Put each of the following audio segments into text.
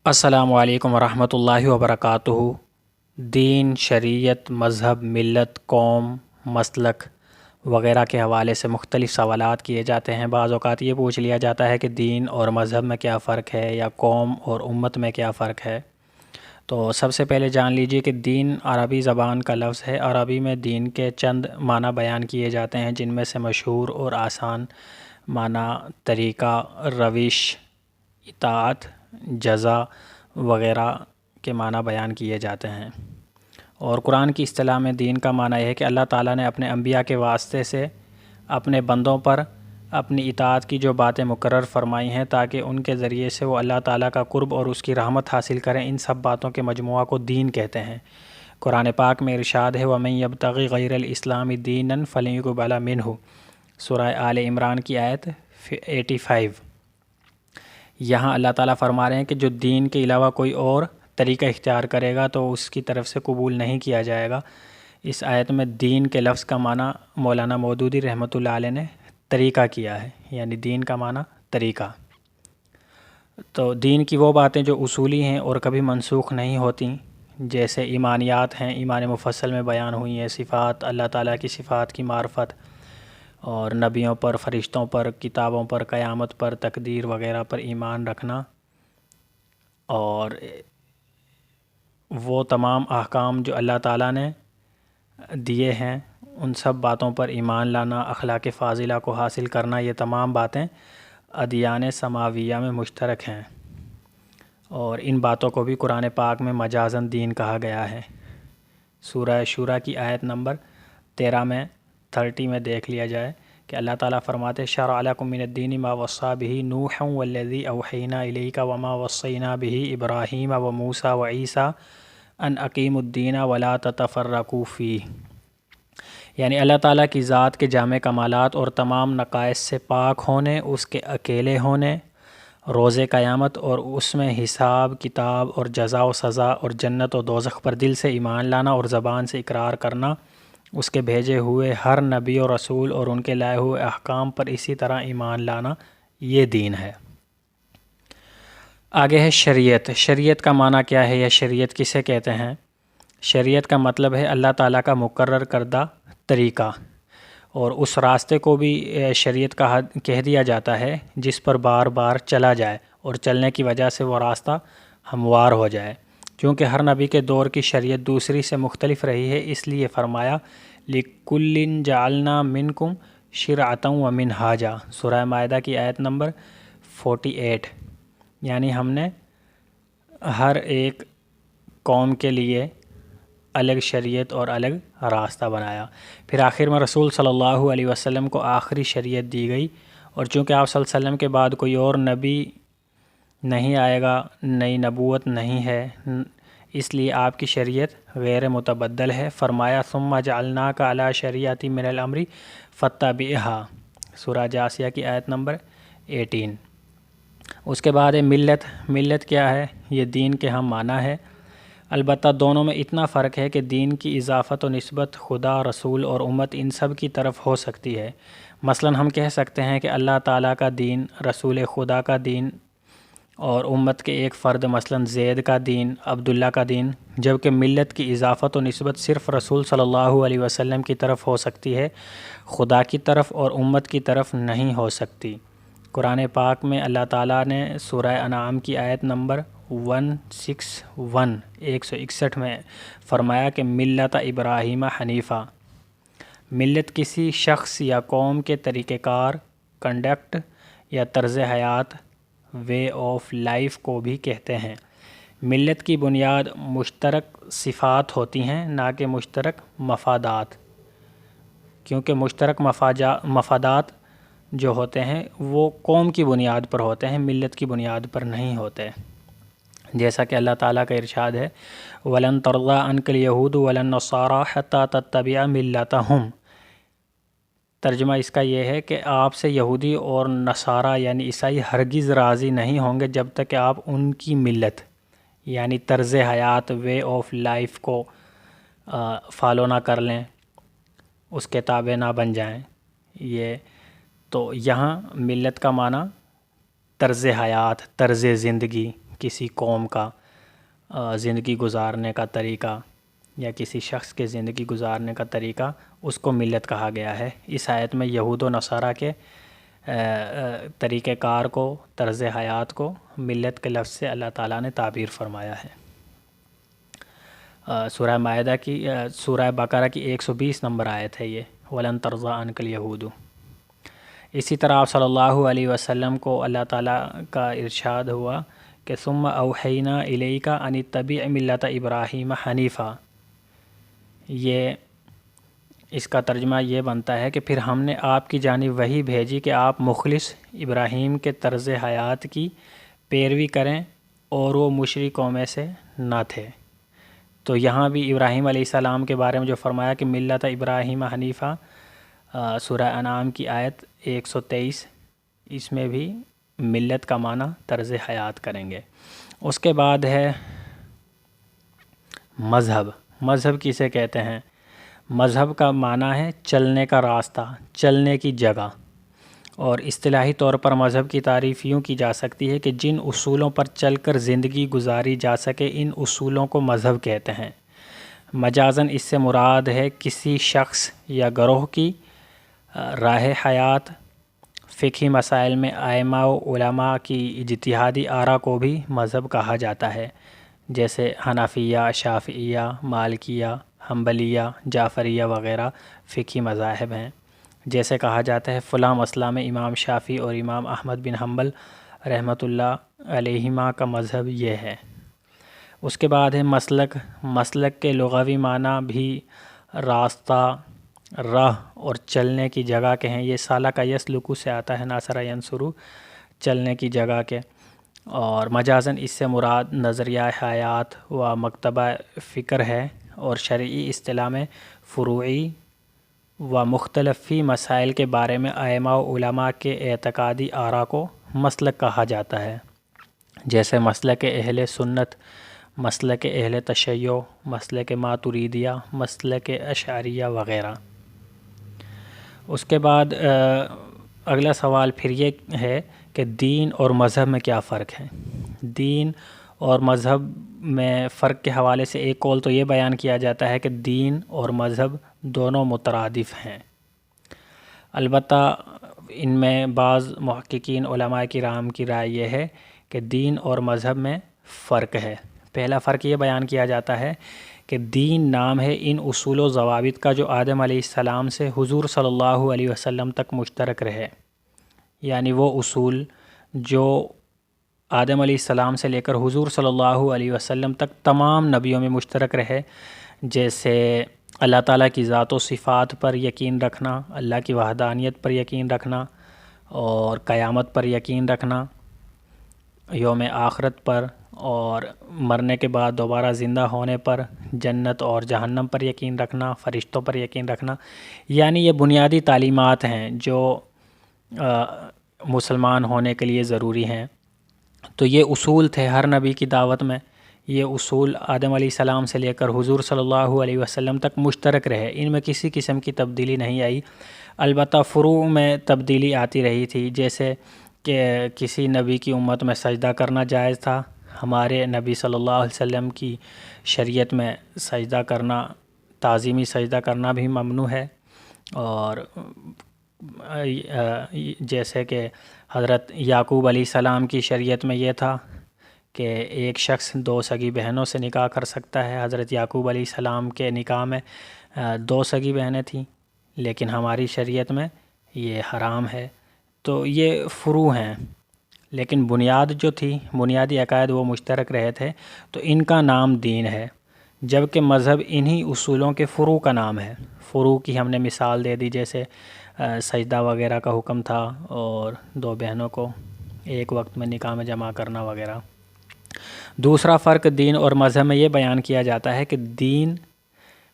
السلام علیکم ورحمۃ اللہ وبرکاتہ۔ دین، شریعت، مذہب، ملت، قوم، مسلک وغیرہ کے حوالے سے مختلف سوالات کیے جاتے ہیں۔ بعض اوقات یہ پوچھ لیا جاتا ہے کہ دین اور مذہب میں کیا فرق ہے، یا قوم اور امت میں کیا فرق ہے۔ تو سب سے پہلے جان لیجئے کہ دین عربی زبان کا لفظ ہے۔ عربی میں دین کے چند معنی بیان کیے جاتے ہیں، جن میں سے مشہور اور آسان معنی طریقہ، روش، اطاعت، جزا وغیرہ کے معنی بیان کیے جاتے ہیں۔ اور قرآن کی اصطلاح میں دین کا معنی یہ ہے کہ اللہ تعالیٰ نے اپنے انبیاء کے واسطے سے اپنے بندوں پر اپنی اطاعت کی جو باتیں مقرر فرمائی ہیں تاکہ ان کے ذریعے سے وہ اللہ تعالیٰ کا قرب اور اس کی رحمت حاصل کریں، ان سب باتوں کے مجموعہ کو دین کہتے ہیں۔ قرآن پاک میں ارشاد ہے وَمَن يَبْتَغِ غَيْرَ الْإِسْلَامِ دِينًا فَلَن يُقْبَلَ مِنْهُ، سورہ آل عمران کی آیت 85۔ یہاں اللہ تعالیٰ فرما رہے ہیں کہ جو دین کے علاوہ کوئی اور طریقہ اختیار کرے گا تو اس کی طرف سے قبول نہیں کیا جائے گا۔ اس آیت میں دین کے لفظ کا معنی مولانا مودودی رحمۃ اللہ علیہ نے طریقہ کیا ہے، یعنی دین کا معنی طریقہ۔ تو دین کی وہ باتیں جو اصولی ہیں اور کبھی منسوخ نہیں ہوتی، جیسے ایمانیات ہیں، ایمان مفصل میں بیان ہوئی ہیں، صفات، اللہ تعالیٰ کی صفات کی معرفت، اور نبیوں پر، فرشتوں پر، کتابوں پر، قیامت پر، تقدیر وغیرہ پر ایمان رکھنا، اور وہ تمام احکام جو اللہ تعالیٰ نے دیے ہیں ان سب باتوں پر ایمان لانا، اخلاق فاضلہ کو حاصل کرنا، یہ تمام باتیں ادیان سماویہ میں مشترک ہیں، اور ان باتوں کو بھی قرآن پاک میں مجازاً دین کہا گیا ہے۔ سورہ شورى کی آیت نمبر 13 میں 30 میں دیکھ لیا جائے کہ اللہ تعالیٰ فرماتے شرع لکم من الدین ما وصی بہ نوحا والذی اوحینا الیک وما وصینا بہ ابراہیم وموسیٰ وعیسیٰ ان اقیموا الدین ولا تتفرقوا فیہ، یعنی اللہ تعالیٰ کی ذات کے جامع کمالات اور تمام نقائص سے پاک ہونے، اس کے اکیلے ہونے، روز قیامت اور اس میں حساب کتاب اور جزا و سزا اور جنت و دوزخ پر دل سے ایمان لانا اور زبان سے اقرار کرنا، اس کے بھیجے ہوئے ہر نبی و رسول اور ان کے لائے ہوئے احکام پر اسی طرح ایمان لانا، یہ دین ہے۔ آگے ہے شریعت۔ شریعت کا معنی کیا ہے یا شریعت کسے کہتے ہیں؟ شریعت کا مطلب ہے اللہ تعالیٰ کا مقرر کردہ طریقہ، اور اس راستے کو بھی شریعت کہہ دیا جاتا ہے جس پر بار بار چلا جائے اور چلنے کی وجہ سے وہ راستہ ہموار ہو جائے۔ کیونکہ ہر نبی کے دور کی شریعت دوسری سے مختلف رہی ہے، اس لیے فرمایا لِكُلٍّ جَعَلْنَا مِنْكُمْ شِرْعَةً وَمِنْهَاجًا، سورہ مائدہ کی آیت نمبر 48، یعنی ہم نے ہر ایک قوم کے لیے الگ شریعت اور الگ راستہ بنایا۔ پھر آخر میں رسول صلی اللہ علیہ وسلم کو آخری شریعت دی گئی، اور چونکہ آپ صلی اللہ علیہ وسلم کے بعد کوئی اور نبی نہیں آئے گا، نئی نبوت نہیں ہے، اس لیے آپ کی شریعت غیر متبدل ہے۔ فرمایا ثم جعلناک علی شریعۃ من الامر فاتبعها، سورہ جاثیہ کی آیت نمبر 18۔ اس کے بعد ہے ملت۔ ملت کیا ہے؟ یہ دین کے ہم معنی ہے، البتہ دونوں میں اتنا فرق ہے کہ دین کی اضافت و نسبت خدا، رسول اور امت ان سب کی طرف ہو سکتی ہے۔ مثلا ہم کہہ سکتے ہیں کہ اللہ تعالیٰ کا دین، رسول خدا کا دین، اور امت کے ایک فرد مثلا زید کا دین، عبداللہ کا دین، جبکہ ملت کی اضافت و نسبت صرف رسول صلی اللہ علیہ وسلم کی طرف ہو سکتی ہے، خدا کی طرف اور امت کی طرف نہیں ہو سکتی۔ قرآن پاک میں اللہ تعالیٰ نے سورہ انعام کی آیت نمبر 161 میں فرمایا کہ ملت ابراہیم حنیفہ۔ ملت کسی شخص یا قوم کے طریقہ کار، کنڈکٹ یا طرز حیات، وے آف لائف کو بھی کہتے ہیں۔ ملت کی بنیاد مشترک صفات ہوتی ہیں، نہ کہ مشترک مفادات، کیونکہ مشترک مفادات جو ہوتے ہیں وہ قوم کی بنیاد پر ہوتے ہیں، ملت کی بنیاد پر نہیں ہوتے۔ جیسا کہ اللہ تعالیٰ کا ارشاد ہے وَلَن تَرْضَىٰ عَنْكَ الْيَهُودُ وَلَا النَّصَارَىٰ حَتَّىٰ تَتَّبِعَ مِلَّتَهُمْ، ترجمہ اس کا یہ ہے کہ آپ سے یہودی اور نصارہ یعنی عیسائی ہرگز راضی نہیں ہوں گے جب تک کہ آپ ان کی ملت یعنی طرز حیات، وے آف لائف کو فالو نہ کر لیں، اس کے تابع نہ بن جائیں۔ یہ تو یہاں ملت کا معنی طرز حیات، طرز زندگی کسی قوم کا زندگی گزارنے کا طریقہ یا کسی شخص کے زندگی گزارنے کا طریقہ، اس کو ملت کہا گیا ہے۔ اس آیت میں یہود و نصارہ کے طریقہ کار کو، طرز حیات کو ملت کے لفظ سے اللہ تعالیٰ نے تعبیر فرمایا ہے۔ سورہ مائدہ کی سورہ بقرہ کی 120 نمبر آیت ہے یہ، وَلَن تَرْضَىٰ عَنْكَ الْيَهُودُ۔ اسی طرح آپ صلی اللہ علیہ وسلم کو اللہ تعالیٰ کا ارشاد ہوا کہ ثُمَّ أَوْحَيْنَا إِلَيْكَ أَنِ اتَّبِعْ مِلَّةَ إِبْرَاهِيمَ حَنِيفًا۔ یہ اس کا ترجمہ یہ بنتا ہے کہ پھر ہم نے آپ کی جانب وحی بھیجی کہ آپ مخلص ابراہیم کے طرز حیات کی پیروی کریں اور وہ مشرکوں میں سے نہ تھے۔ تو یہاں بھی ابراہیم علیہ السلام کے بارے میں جو فرمایا کہ ملت ابراہیم حنیفہ، سورہ انعام کی آیت 123، اس میں بھی ملت کا معنی طرز حیات کریں گے۔ اس کے بعد ہے مذہب۔ مذہب کسے کہتے ہیں؟ مذہب کا معنی ہے چلنے کا راستہ، چلنے کی جگہ، اور اصطلاحی طور پر مذہب کی تعریف یوں کی جا سکتی ہے کہ جن اصولوں پر چل کر زندگی گزاری جا سکے، ان اصولوں کو مذہب کہتے ہیں۔ مجازاً اس سے مراد ہے کسی شخص یا گروہ کی راہ حیات۔ فقہی مسائل میں ائمہ و علماء کی اجتہادی آراء کو بھی مذہب کہا جاتا ہے، جیسے حنفیہ، شافعیہ، مالکیہ، حنبلیہ، جعفریہ وغیرہ فقہی مذاہب ہیں۔ جیسے کہا جاتا ہے فلاں مسئلہ میں امام شافعی اور امام احمد بن حنبل رحمۃ اللہ علیہما کا مذہب یہ ہے۔ اس کے بعد ہے مسلک۔ مسلک کے لغوی معنی بھی راستہ، راہ اور چلنے کی جگہ کے ہیں۔ یہ سالک یسلک سے آتا ہے، ناصر ینصر، چلنے کی جگہ کے، اور مجازاً اس سے مراد نظریہ حیات و مکتبہ فکر ہے، اور شرعی اصطلاح میں فروعی و مختلف فی مسائل کے بارے میں ائمہ و علماء کے اعتقادی آراء کو مسلک کہا جاتا ہے، جیسے مسلک اہل سنت، مسلک اہل تشیع، مسلک ماتریدیہ، مسلک اشعریہ وغیرہ۔ اس کے بعد اگلا سوال پھر یہ ہے کہ دین اور مذہب میں کیا فرق ہے؟ دین اور مذہب میں فرق کے حوالے سے ایک قول تو یہ بیان کیا جاتا ہے کہ دین اور مذہب دونوں مترادف ہیں۔ البتہ ان میں بعض محققین علماء کرام کی رائے یہ ہے کہ دین اور مذہب میں فرق ہے۔ پہلا فرق یہ بیان کیا جاتا ہے کہ دین نام ہے ان اصول و ضوابط کا جو آدم علیہ السلام سے حضور صلی اللہ علیہ وسلم تک مشترک رہے، یعنی وہ اصول جو آدم علیہ السلام سے لے کر حضور صلی اللہ علیہ وسلم تک تمام نبیوں میں مشترک رہے، جیسے اللہ تعالیٰ کی ذات و صفات پر یقین رکھنا، اللہ کی وحدانیت پر یقین رکھنا، اور قیامت پر یقین رکھنا، یوم آخرت پر، اور مرنے کے بعد دوبارہ زندہ ہونے پر، جنت اور جہنم پر یقین رکھنا، فرشتوں پر یقین رکھنا۔ یعنی یہ بنیادی تعلیمات ہیں جو مسلمان ہونے کے لیے ضروری ہیں۔ تو یہ اصول تھے ہر نبی کی دعوت میں، یہ اصول آدم علیہ السلام سے لے کر حضور صلی اللہ علیہ وسلم تک مشترک رہے، ان میں کسی قسم کی تبدیلی نہیں آئی۔ البتہ فروع میں تبدیلی آتی رہی تھی، جیسے کہ کسی نبی کی امت میں سجدہ کرنا جائز تھا، ہمارے نبی صلی اللہ علیہ وسلم کی شریعت میں سجدہ کرنا، تعظیمی سجدہ کرنا بھی ممنوع ہے، اور جیسے کہ حضرت یعقوب علیہ السلام کی شریعت میں یہ تھا کہ ایک شخص 2 سگی بہنوں سے نکاح کر سکتا ہے۔ حضرت یعقوب علیہ السلام کے نکاح میں 2 سگی بہنیں تھیں، لیکن ہماری شریعت میں یہ حرام ہے۔ تو یہ فروع ہیں، لیکن بنیاد جو تھی، بنیادی عقائد وہ مشترک رہے تھے، تو ان کا نام دین ہے، جبکہ مذہب انہی اصولوں کے فروع کا نام ہے۔ فروع کی ہم نے مثال دے دی، جیسے سجدہ وغیرہ کا حکم تھا، اور 2 بہنوں کو ایک وقت میں نکاح میں جمع کرنا وغیرہ۔ دوسرا فرق دین اور مذہب میں یہ بیان کیا جاتا ہے کہ دین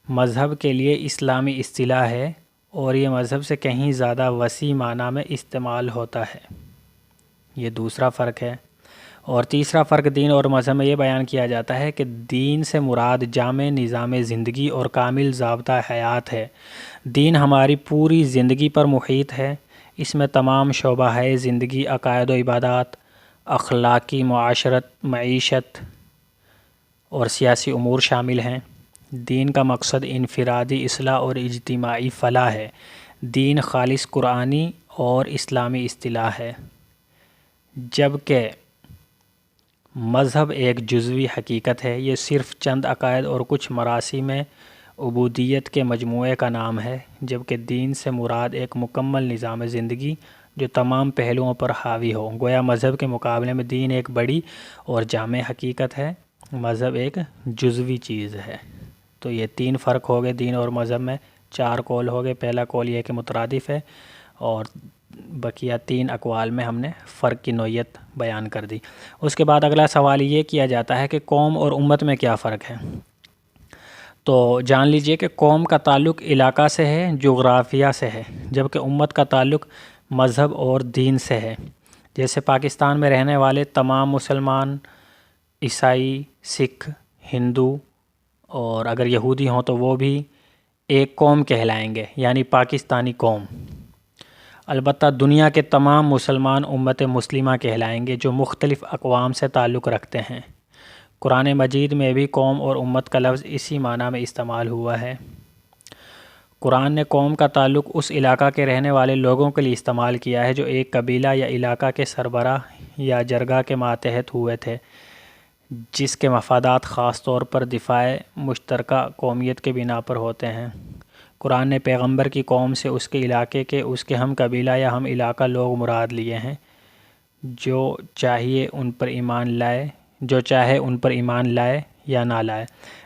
مذہب کے لیے اسلامی اصطلاح ہے، اور یہ مذہب سے کہیں زیادہ وسیع معنی میں استعمال ہوتا ہے۔ یہ دوسرا فرق ہے۔ اور تیسرا فرق دین اور مذہب میں یہ بیان کیا جاتا ہے کہ دین سے مراد جامع نظام زندگی اور کامل ضابطہ حیات ہے۔ دین ہماری پوری زندگی پر محیط ہے، اس میں تمام شعبہ ہے زندگی، عقائد و عبادات، اخلاقی، معاشرت، معیشت اور سیاسی امور شامل ہیں۔ دین کا مقصد انفرادی اصلاح اور اجتماعی فلاح ہے۔ دین خالص قرآنی اور اسلامی اصطلاح ہے، جبکہ مذہب ایک جزوی حقیقت ہے۔ یہ صرف چند عقائد اور کچھ مراسم عبودیت کے مجموعے کا نام ہے، جبکہ دین سے مراد ایک مکمل نظام زندگی جو تمام پہلوؤں پر حاوی ہو۔ گویا مذہب کے مقابلے میں دین ایک بڑی اور جامع حقیقت ہے، مذہب ایک جزوی چیز ہے۔ تو یہ 3 فرق ہو گئے دین اور مذہب میں، 4 قول ہو گئے۔ پہلا قول یہ کہ مترادف ہے، اور بقیہ 3 اقوال میں ہم نے فرق کی نوعیت بیان کر دی۔ اس کے بعد اگلا سوال یہ کیا جاتا ہے کہ قوم اور امت میں کیا فرق ہے؟ تو جان لیجئے کہ قوم کا تعلق علاقہ سے ہے، جغرافیہ سے ہے، جبکہ امت کا تعلق مذہب اور دین سے ہے۔ جیسے پاکستان میں رہنے والے تمام مسلمان، عیسائی، سکھ، ہندو اور اگر یہودی ہوں تو وہ بھی ایک قوم کہلائیں گے، یعنی پاکستانی قوم۔ البتہ دنیا کے تمام مسلمان امت مسلمہ کہلائیں گے، جو مختلف اقوام سے تعلق رکھتے ہیں۔ قرآن مجید میں بھی قوم اور امت کا لفظ اسی معنی میں استعمال ہوا ہے۔ قرآن نے قوم کا تعلق اس علاقہ کے رہنے والے لوگوں کے لیے استعمال کیا ہے جو ایک قبیلہ یا علاقہ کے سربراہ یا جرگہ کے ماتحت ہوئے تھے، جس کے مفادات خاص طور پر دفاع مشترکہ قومیت کے بنا پر ہوتے ہیں۔ قرآن نے پیغمبر کی قوم سے اس کے علاقے کے اس کے ہم قبیلہ یا ہم علاقہ لوگ مراد لیے ہیں، جو چاہے ان پر ایمان لائے یا نہ لائے۔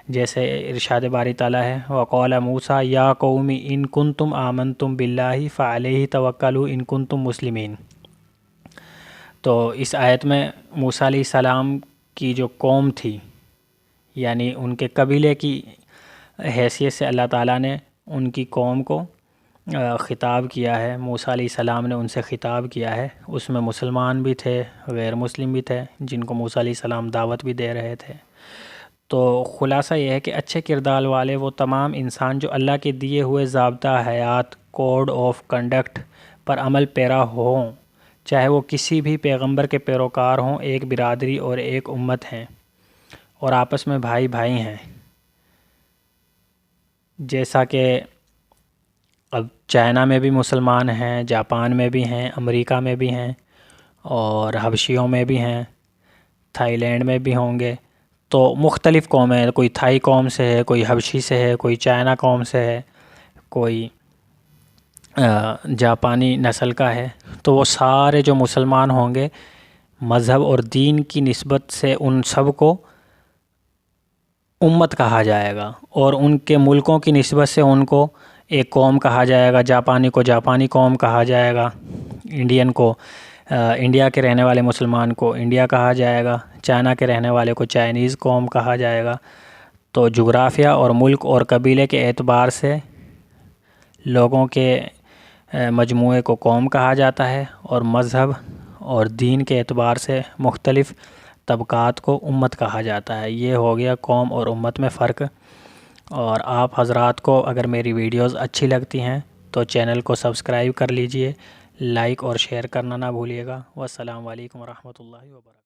جیسے ارشاد باری تعالیٰ ہے وَقَالَ مُوسَىٰ يَا قَوْمِ إِن كُنتُمْ آمَنْتُمْ بِاللَّهِ فَعَلَيْهِ تَوَكَّلُوا إِن كُنتُمْ مُسْلِمِينَ۔ تو اس آیت میں موسیٰ علیہ السلام کی جو قوم تھی، یعنی ان کے قبیلے کی حیثیت سے اللہ تعالیٰ نے ان کی قوم کو خطاب کیا ہے۔ موسیٰ علیہ السلام نے ان سے خطاب کیا ہے، اس میں مسلمان بھی تھے، غیر مسلم بھی تھے، جن کو موسیٰ علیہ السلام دعوت بھی دے رہے تھے۔ تو خلاصہ یہ ہے کہ اچھے کردار والے وہ تمام انسان جو اللہ کے دیے ہوئے ضابطہ حیات، کوڈ آف کنڈکٹ پر عمل پیرا ہوں، چاہے وہ کسی بھی پیغمبر کے پیروکار ہوں، ایک برادری اور ایک امت ہیں، اور آپس میں بھائی بھائی ہیں۔ جیسا کہ اب چائنا میں بھی مسلمان ہیں، جاپان میں بھی ہیں، امریکہ میں بھی ہیں، اور حبشیوں میں بھی ہیں، تھائی لینڈ میں بھی ہوں گے۔ تو مختلف قومیں، کوئی تھائی قوم سے ہے، کوئی حبشی سے ہے، کوئی چائنا قوم سے ہے، کوئی جاپانی نسل کا ہے۔ تو وہ سارے جو مسلمان ہوں گے، مذہب اور دین کی نسبت سے ان سب کو امت کہا جائے گا، اور ان کے ملکوں کی نسبت سے ان کو ایک قوم کہا جائے گا۔ جاپانی کو جاپانی قوم کہا جائے گا، انڈین کو انڈیا کے رہنے والے مسلمان کو انڈیا کہا جائے گا، چائنا کے رہنے والے کو چائنیز قوم کہا جائے گا۔ تو جغرافیہ اور ملک اور قبیلے کے اعتبار سے لوگوں کے مجموعے کو قوم کہا جاتا ہے، اور مذہب اور دین کے اعتبار سے مختلف طبقات کو امت کہا جاتا ہے۔ یہ ہو گیا قوم اور امت میں فرق۔ اور آپ حضرات کو اگر میری ویڈیوز اچھی لگتی ہیں تو چینل کو سبسکرائب کر لیجئے، لائک اور شیئر کرنا نہ بھولیے گا۔ والسلام علیکم ورحمۃ اللہ وبرکاتہ۔